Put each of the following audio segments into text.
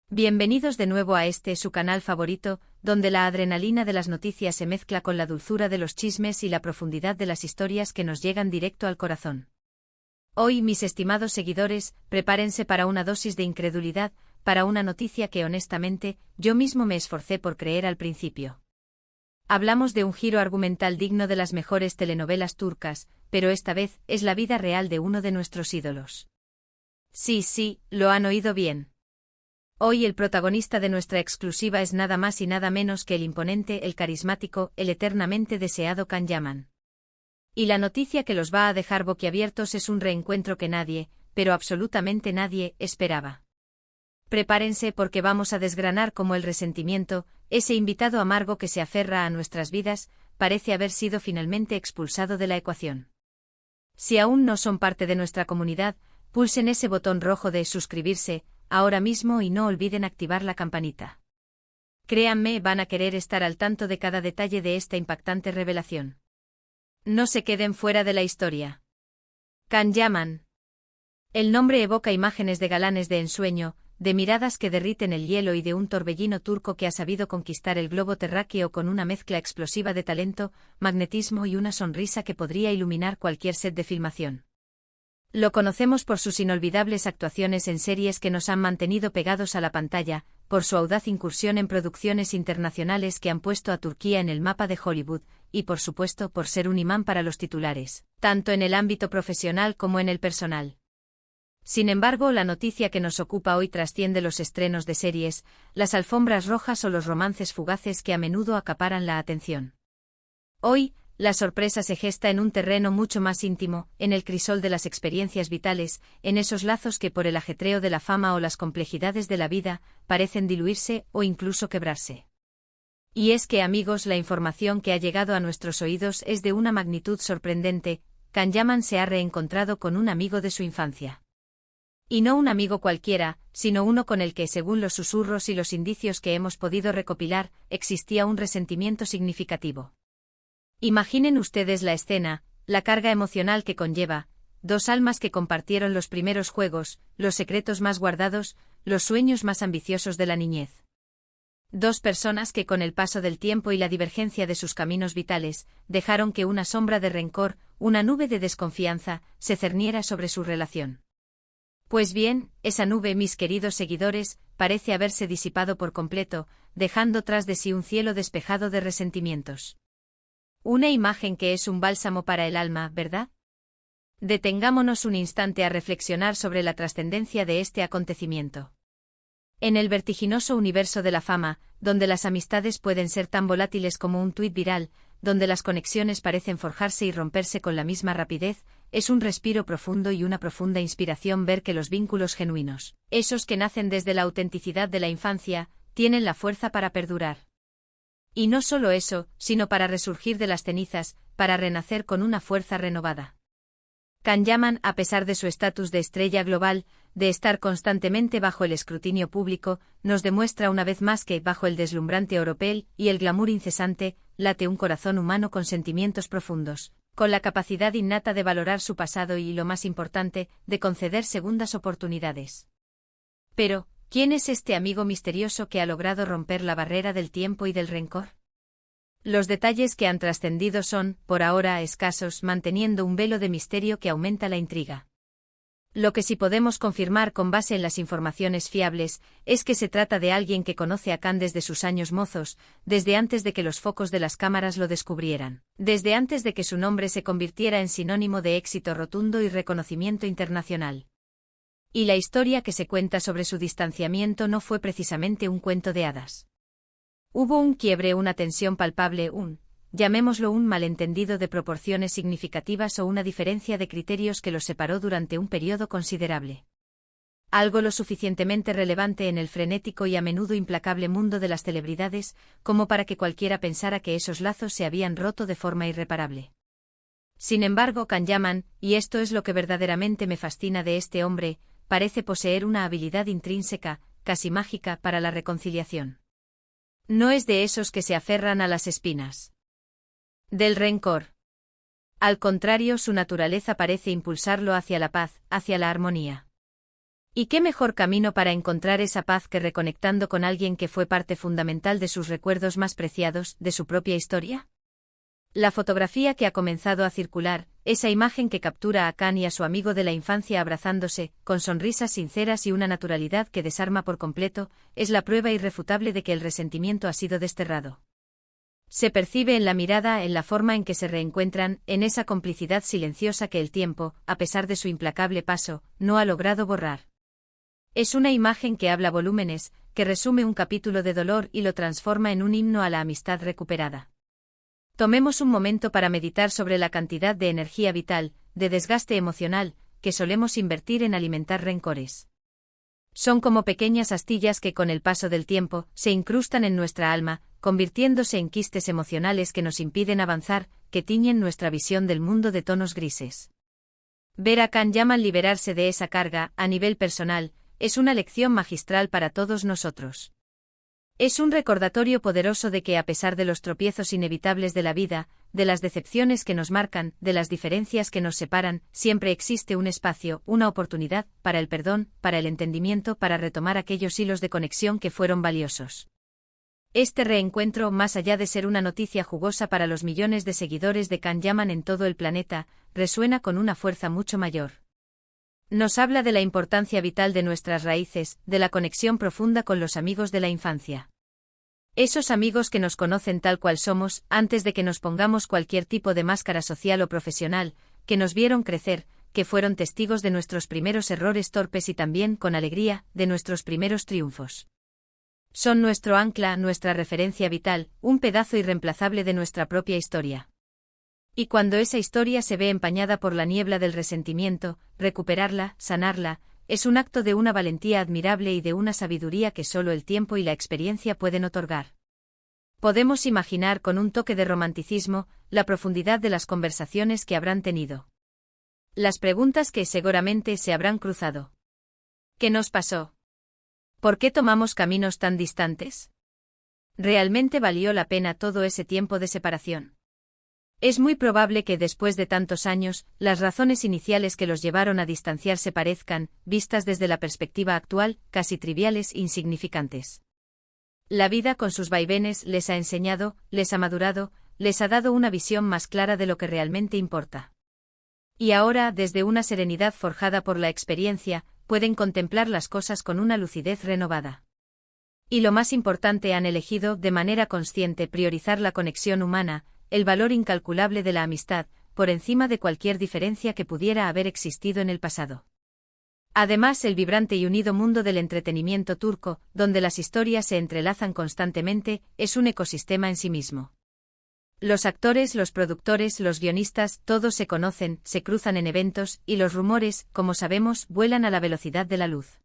Bienvenidos de nuevo a su canal favorito, donde la adrenalina de las noticias se mezcla con la dulzura de los chismes y la profundidad de las historias que nos llegan directo al corazón. Hoy, mis estimados seguidores, prepárense para una dosis de incredulidad, para una noticia que honestamente, yo mismo me esforcé por creer al principio. Hablamos de un giro argumental digno de las mejores telenovelas turcas, pero esta vez es la vida real de uno de nuestros ídolos. Sí, lo han oído bien. Hoy el protagonista de nuestra exclusiva es nada más y nada menos que el imponente, el carismático, el eternamente deseado Can Yaman. Y la noticia que los va a dejar boquiabiertos es un reencuentro que nadie, pero absolutamente nadie, esperaba. Prepárense porque vamos a desgranar cómo el resentimiento, ese invitado amargo que se aferra a nuestras vidas, parece haber sido finalmente expulsado de la ecuación. Si aún no son parte de nuestra comunidad, pulsen ese botón rojo de suscribirse ahora mismo y no olviden activar la campanita. Créanme, van a querer estar al tanto de cada detalle de esta impactante revelación. No se queden fuera de la historia. Can Yaman. El nombre evoca imágenes de galanes de ensueño, de miradas que derriten el hielo y de un torbellino turco que ha sabido conquistar el globo terráqueo con una mezcla explosiva de talento, magnetismo y una sonrisa que podría iluminar cualquier set de filmación. Lo conocemos por sus inolvidables actuaciones en series que nos han mantenido pegados a la pantalla, por su audaz incursión en producciones internacionales que han puesto a Turquía en el mapa de Hollywood, y por supuesto por ser un imán para los titulares, tanto en el ámbito profesional como en el personal. Sin embargo, la noticia que nos ocupa hoy trasciende los estrenos de series, las alfombras rojas o los romances fugaces que a menudo acaparan la atención. Hoy, la sorpresa se gesta en un terreno mucho más íntimo, en el crisol de las experiencias vitales, en esos lazos que por el ajetreo de la fama o las complejidades de la vida, parecen diluirse o incluso quebrarse. Y es que, amigos, la información que ha llegado a nuestros oídos es de una magnitud sorprendente. Can Yaman se ha reencontrado con un amigo de su infancia. Y no un amigo cualquiera, sino uno con el que, según los susurros y los indicios que hemos podido recopilar, existía un resentimiento significativo. Imaginen ustedes la escena, la carga emocional que conlleva, dos almas que compartieron los primeros juegos, los secretos más guardados, los sueños más ambiciosos de la niñez. Dos personas que con el paso del tiempo y la divergencia de sus caminos vitales, dejaron que una sombra de rencor, una nube de desconfianza, se cerniera sobre su relación. Pues bien, esa nube, mis queridos seguidores, parece haberse disipado por completo, dejando tras de sí un cielo despejado de resentimientos. Una imagen que es un bálsamo para el alma, ¿verdad? Detengámonos un instante a reflexionar sobre la trascendencia de este acontecimiento. En el vertiginoso universo de la fama, donde las amistades pueden ser tan volátiles como un tuit viral, donde las conexiones parecen forjarse y romperse con la misma rapidez, es un respiro profundo y una profunda inspiración ver que los vínculos genuinos, esos que nacen desde la autenticidad de la infancia, tienen la fuerza para perdurar. Y no solo eso, sino para resurgir de las cenizas, para renacer con una fuerza renovada. Can Yaman, a pesar de su estatus de estrella global, de estar constantemente bajo el escrutinio público, nos demuestra una vez más que, bajo el deslumbrante oropel y el glamour incesante, late un corazón humano con sentimientos profundos, con la capacidad innata de valorar su pasado y, lo más importante, de conceder segundas oportunidades. Pero, ¿quién es este amigo misterioso que ha logrado romper la barrera del tiempo y del rencor? Los detalles que han trascendido son, por ahora, escasos, manteniendo un velo de misterio que aumenta la intriga. Lo que sí podemos confirmar con base en las informaciones fiables, es que se trata de alguien que conoce a Can desde sus años mozos, desde antes de que los focos de las cámaras lo descubrieran, desde antes de que su nombre se convirtiera en sinónimo de éxito rotundo y reconocimiento internacional. Y la historia que se cuenta sobre su distanciamiento no fue precisamente un cuento de hadas. Hubo un quiebre, una tensión palpable, llamémoslo un malentendido de proporciones significativas o una diferencia de criterios que los separó durante un periodo considerable. Algo lo suficientemente relevante en el frenético y a menudo implacable mundo de las celebridades, como para que cualquiera pensara que esos lazos se habían roto de forma irreparable. Sin embargo, Can Yaman, y esto es lo que verdaderamente me fascina de este hombre, parece poseer una habilidad intrínseca, casi mágica, para la reconciliación. No es de esos que se aferran a las espinas del rencor. Al contrario, su naturaleza parece impulsarlo hacia la paz, hacia la armonía. ¿Y qué mejor camino para encontrar esa paz que reconectando con alguien que fue parte fundamental de sus recuerdos más preciados, de su propia historia? La fotografía que ha comenzado a circular, esa imagen que captura a Khan y a su amigo de la infancia abrazándose, con sonrisas sinceras y una naturalidad que desarma por completo, es la prueba irrefutable de que el resentimiento ha sido desterrado. Se percibe en la mirada, en la forma en que se reencuentran, en esa complicidad silenciosa que el tiempo, a pesar de su implacable paso, no ha logrado borrar. Es una imagen que habla volúmenes, que resume un capítulo de dolor y lo transforma en un himno a la amistad recuperada. Tomemos un momento para meditar sobre la cantidad de energía vital, de desgaste emocional, que solemos invertir en alimentar rencores. Son como pequeñas astillas que con el paso del tiempo se incrustan en nuestra alma, convirtiéndose en quistes emocionales que nos impiden avanzar, que tiñen nuestra visión del mundo de tonos grises. Ver a Khan Yaman liberarse de esa carga, a nivel personal, es una lección magistral para todos nosotros. Es un recordatorio poderoso de que a pesar de los tropiezos inevitables de la vida, de las decepciones que nos marcan, de las diferencias que nos separan, siempre existe un espacio, una oportunidad, para el perdón, para el entendimiento, para retomar aquellos hilos de conexión que fueron valiosos. Este reencuentro, más allá de ser una noticia jugosa para los millones de seguidores de Khan Yaman en todo el planeta, resuena con una fuerza mucho mayor. Nos habla de la importancia vital de nuestras raíces, de la conexión profunda con los amigos de la infancia. Esos amigos que nos conocen tal cual somos, antes de que nos pongamos cualquier tipo de máscara social o profesional, que nos vieron crecer, que fueron testigos de nuestros primeros errores torpes y también, con alegría, de nuestros primeros triunfos. Son nuestro ancla, nuestra referencia vital, un pedazo irreemplazable de nuestra propia historia. Y cuando esa historia se ve empañada por la niebla del resentimiento, recuperarla, sanarla, es un acto de una valentía admirable y de una sabiduría que solo el tiempo y la experiencia pueden otorgar. Podemos imaginar con un toque de romanticismo la profundidad de las conversaciones que habrán tenido. Las preguntas que seguramente se habrán cruzado. ¿Qué nos pasó? ¿Por qué tomamos caminos tan distantes? ¿Realmente valió la pena todo ese tiempo de separación? Es muy probable que después de tantos años, las razones iniciales que los llevaron a distanciarse parezcan, vistas desde la perspectiva actual, casi triviales e insignificantes. La vida con sus vaivenes les ha enseñado, les ha madurado, les ha dado una visión más clara de lo que realmente importa. Y ahora, desde una serenidad forjada por la experiencia, pueden contemplar las cosas con una lucidez renovada. Y lo más importante, han elegido, de manera consciente, priorizar la conexión humana, el valor incalculable de la amistad, por encima de cualquier diferencia que pudiera haber existido en el pasado. Además, el vibrante y unido mundo del entretenimiento turco, donde las historias se entrelazan constantemente, es un ecosistema en sí mismo. Los actores, los productores, los guionistas, todos se conocen, se cruzan en eventos, y los rumores, como sabemos, vuelan a la velocidad de la luz.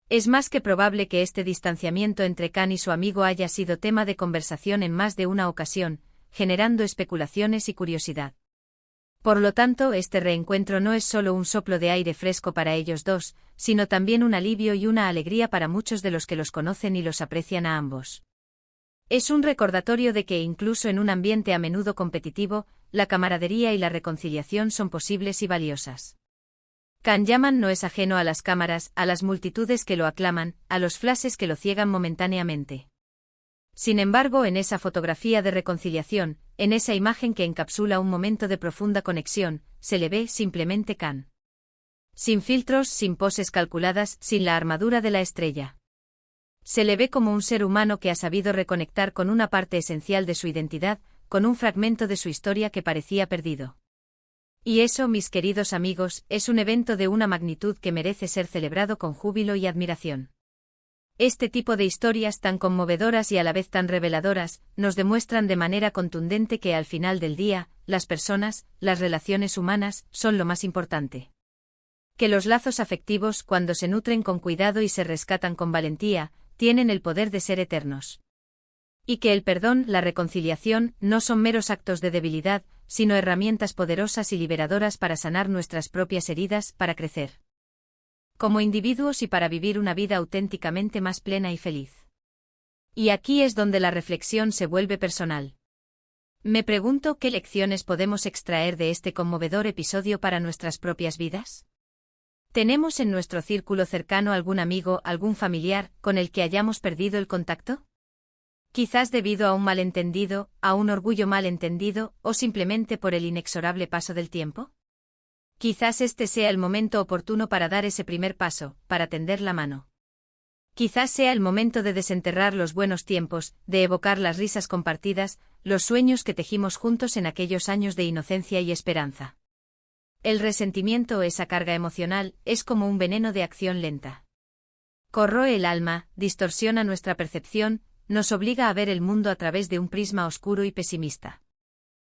Es más que probable que este distanciamiento entre Khan y su amigo haya sido tema de conversación en más de una ocasión, generando especulaciones y curiosidad. Por lo tanto, este reencuentro no es solo un soplo de aire fresco para ellos dos, sino también un alivio y una alegría para muchos de los que los conocen y los aprecian a ambos. Es un recordatorio de que incluso en un ambiente a menudo competitivo, la camaradería y la reconciliación son posibles y valiosas. Khan Yaman no es ajeno a las cámaras, a las multitudes que lo aclaman, a los flashes que lo ciegan momentáneamente. Sin embargo, en esa fotografía de reconciliación, en esa imagen que encapsula un momento de profunda conexión, se le ve simplemente Khan. Sin filtros, sin poses calculadas, sin la armadura de la estrella. Se le ve como un ser humano que ha sabido reconectar con una parte esencial de su identidad, con un fragmento de su historia que parecía perdido. Y eso, mis queridos amigos, es un evento de una magnitud que merece ser celebrado con júbilo y admiración. Este tipo de historias tan conmovedoras y a la vez tan reveladoras, nos demuestran de manera contundente que al final del día, las personas, las relaciones humanas, son lo más importante. Que los lazos afectivos, cuando se nutren con cuidado y se rescatan con valentía, tienen el poder de ser eternos. Y que el perdón, la reconciliación, no son meros actos de debilidad, sino herramientas poderosas y liberadoras para sanar nuestras propias heridas, para crecer como individuos y para vivir una vida auténticamente más plena y feliz. Y aquí es donde la reflexión se vuelve personal. Me pregunto qué lecciones podemos extraer de este conmovedor episodio para nuestras propias vidas. ¿Tenemos en nuestro círculo cercano algún amigo, algún familiar, con el que hayamos perdido el contacto? Quizás debido a un malentendido, a un orgullo malentendido, o simplemente por el inexorable paso del tiempo. Quizás este sea el momento oportuno para dar ese primer paso, para tender la mano. Quizás sea el momento de desenterrar los buenos tiempos, de evocar las risas compartidas, los sueños que tejimos juntos en aquellos años de inocencia y esperanza. El resentimiento o esa carga emocional es como un veneno de acción lenta. Corroe el alma, distorsiona nuestra percepción, nos obliga a ver el mundo a través de un prisma oscuro y pesimista.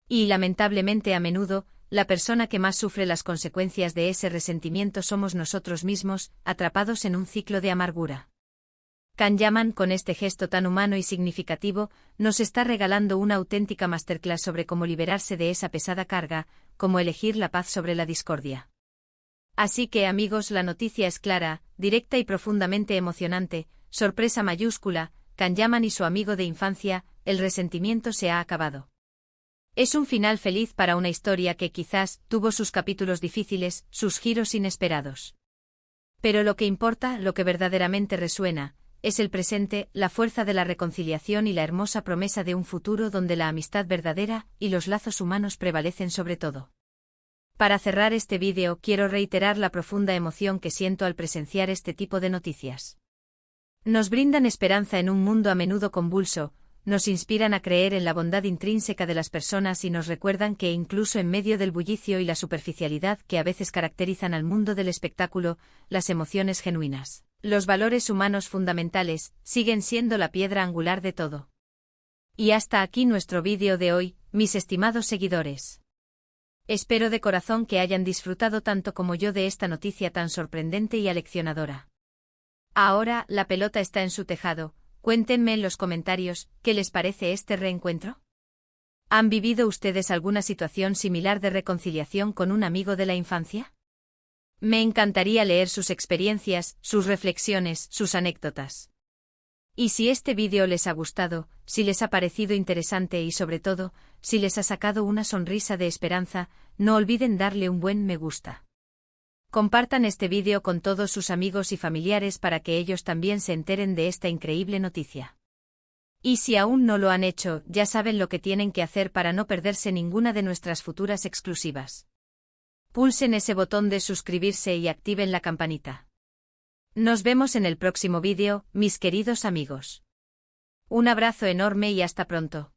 Y, lamentablemente a menudo, la persona que más sufre las consecuencias de ese resentimiento somos nosotros mismos, atrapados en un ciclo de amargura. Can Yaman, con este gesto tan humano y significativo, nos está regalando una auténtica masterclass sobre cómo liberarse de esa pesada carga, cómo elegir la paz sobre la discordia. Así que, amigos, la noticia es clara, directa y profundamente emocionante, sorpresa mayúscula, Can Yaman y su amigo de infancia, el resentimiento se ha acabado. Es un final feliz para una historia que quizás tuvo sus capítulos difíciles, sus giros inesperados. Pero lo que importa, lo que verdaderamente resuena, es el presente, la fuerza de la reconciliación y la hermosa promesa de un futuro donde la amistad verdadera y los lazos humanos prevalecen sobre todo. Para cerrar este vídeo quiero reiterar la profunda emoción que siento al presenciar este tipo de noticias. Nos brindan esperanza en un mundo a menudo convulso, nos inspiran a creer en la bondad intrínseca de las personas y nos recuerdan que incluso en medio del bullicio y la superficialidad que a veces caracterizan al mundo del espectáculo, las emociones genuinas, los valores humanos fundamentales, siguen siendo la piedra angular de todo. Y hasta aquí nuestro vídeo de hoy, mis estimados seguidores. Espero de corazón que hayan disfrutado tanto como yo de esta noticia tan sorprendente y aleccionadora. Ahora, la pelota está en su tejado. Cuéntenme en los comentarios, ¿qué les parece este reencuentro? ¿Han vivido ustedes alguna situación similar de reconciliación con un amigo de la infancia? Me encantaría leer sus experiencias, sus reflexiones, sus anécdotas. Y si este vídeo les ha gustado, si les ha parecido interesante y sobre todo, si les ha sacado una sonrisa de esperanza, no olviden darle un buen me gusta. Compartan este vídeo con todos sus amigos y familiares para que ellos también se enteren de esta increíble noticia. Y si aún no lo han hecho, ya saben lo que tienen que hacer para no perderse ninguna de nuestras futuras exclusivas. Pulsen ese botón de suscribirse y activen la campanita. Nos vemos en el próximo vídeo, mis queridos amigos. Un abrazo enorme y hasta pronto.